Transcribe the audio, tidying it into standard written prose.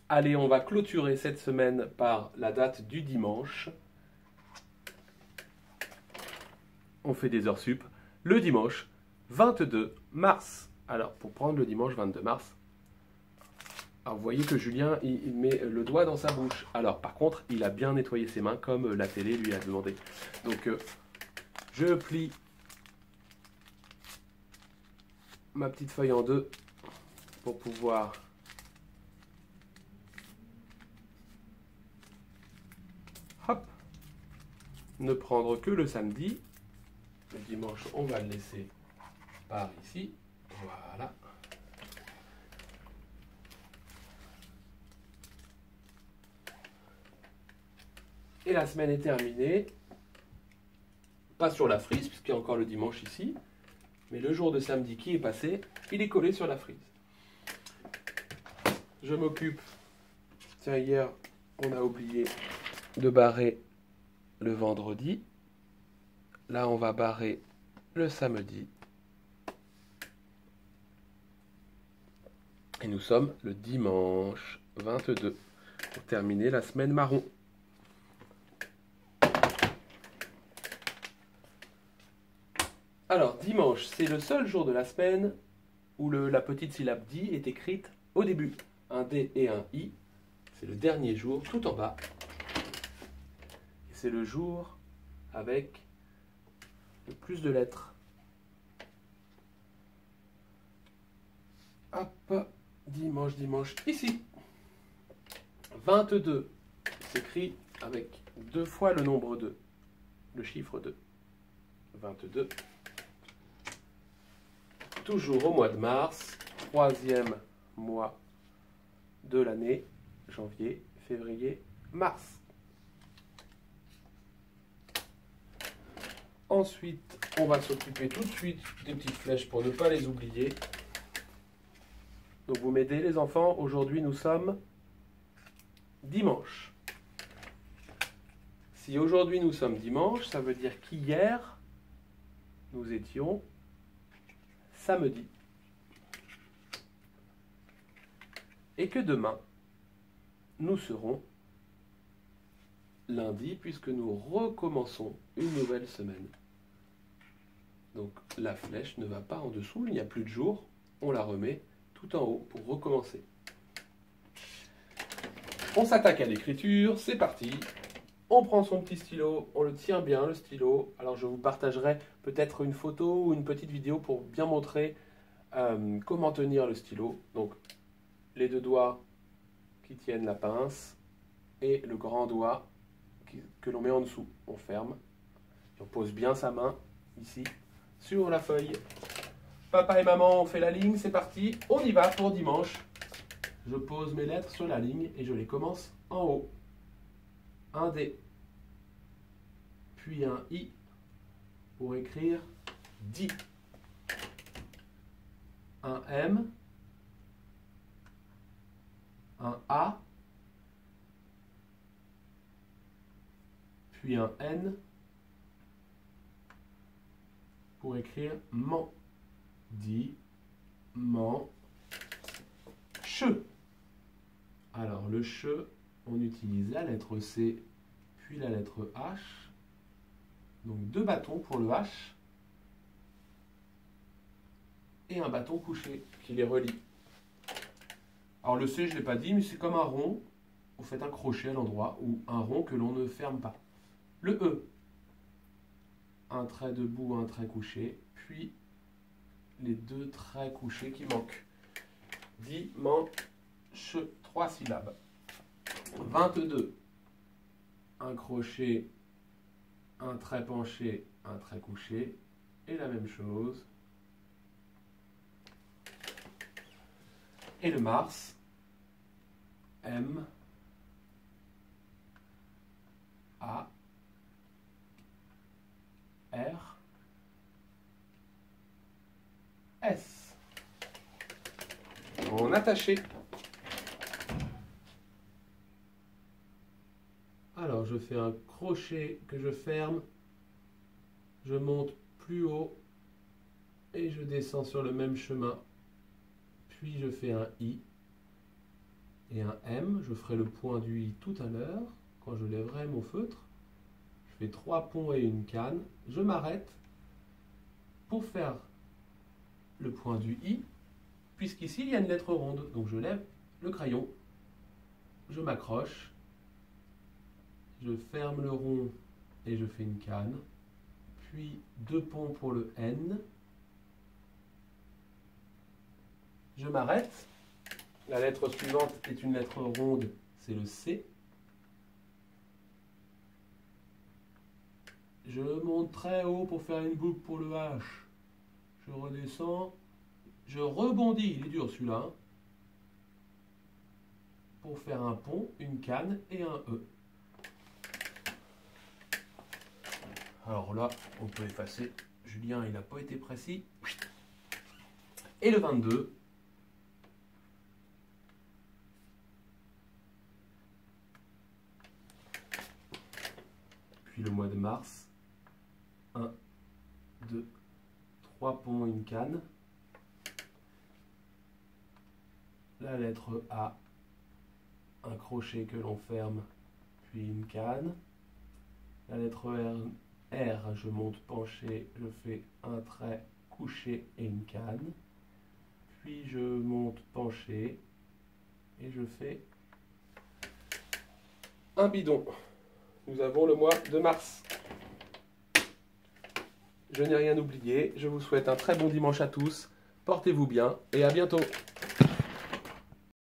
Allez, on va clôturer cette semaine par la date du dimanche. On fait des heures sup. Le dimanche 22 mars. Alors, pour prendre le dimanche 22 mars, alors vous voyez que Julien, il met le doigt dans sa bouche. Alors, par contre, il a bien nettoyé ses mains comme la télé lui a demandé. Donc, je plie ma petite feuille en deux pour pouvoir hop, ne prendre que le samedi. Le dimanche, on va le laisser par ici. Voilà. Et la semaine est terminée. Pas sur la frise, puisqu'il y a encore le dimanche ici. Mais le jour de samedi qui est passé, il est collé sur la frise. Je m'occupe. Tiens, hier, on a oublié de barrer le vendredi. Là, on va barrer le samedi. Et nous sommes le dimanche 22 pour terminer la semaine marron. Alors, dimanche, c'est le seul jour de la semaine où la petite syllabe di est écrite au début. Un D et un I. C'est le dernier jour, tout en bas. Et c'est le jour avec le plus de lettres. Hop, dimanche, ici. 22 s'écrit avec 2 fois le nombre 2, le chiffre 2. 22. Toujours au mois de mars, 3e mois de l'année, janvier, février, mars. Ensuite, on va s'occuper tout de suite des petites flèches pour ne pas les oublier. Donc vous m'aidez les enfants, aujourd'hui nous sommes dimanche. Si aujourd'hui nous sommes dimanche, ça veut dire qu'hier, nous étions samedi. Et que demain, nous serons lundi, puisque nous recommençons une nouvelle semaine. Donc la flèche ne va pas en dessous, il n'y a plus de jour, on la remet tout en haut pour recommencer. On s'attaque à l'écriture, c'est parti. On prend son petit stylo, on le tient bien le stylo. Alors je vous partagerai peut-être une photo ou une petite vidéo pour bien montrer comment tenir le stylo. Donc les 2 doigts qui tiennent la pince et le grand doigt que l'on met en dessous. On ferme et on pose bien sa main ici sur la feuille. Papa et maman, on fait la ligne, c'est parti. On y va pour dimanche. Je pose mes lettres sur la ligne et je les commence en haut. Un D, puis un I pour écrire di. Un M, un A, puis un N pour écrire man. Di, man, che. Alors le che, on utilise la lettre C, puis la lettre H. Donc 2 bâtons pour le H et un bâton couché qui les relie. Alors le C, je ne l'ai pas dit, mais c'est comme un rond. Vous faites un crochet à l'endroit ou un rond que l'on ne ferme pas. Le E, un trait debout, un trait couché, puis les 2 traits couchés qui manquent. Dimanche, 3 syllabes. 22. Un crochet, un trait penché, un trait couché. Et la même chose. Et le mars, M, A, R, S. On attaché. Alors je fais un crochet que je ferme, je monte plus haut et je descends sur le même chemin. Puis je fais un I et un M. Je ferai le point du I tout à l'heure, quand je lèverai mon feutre. Je fais 3 ponts et une canne. Je m'arrête pour faire le point du I, puisqu'ici il y a une lettre ronde. Donc je lève le crayon, je m'accroche, je ferme le rond et je fais une canne. Puis 2 ponts pour le N. Je m'arrête. La lettre suivante est une lettre ronde, c'est le C. Je monte très haut pour faire une boucle pour le H. Je redescends. Je rebondis, il est dur celui-là, hein, pour faire un pont, une canne et un E. Alors là, on peut effacer. Julien, il n'a pas été précis. Et le 22. Puis le mois de mars. 1, 2, 3 ponts, une canne. La lettre A, un crochet que l'on ferme, puis une canne. La lettre R, je monte penché, je fais un trait couché et une canne. Puis je monte penché et je fais un bidon. Nous avons le mois de mars. Je n'ai rien oublié. Je vous souhaite un très bon dimanche à tous. Portez-vous bien et à bientôt.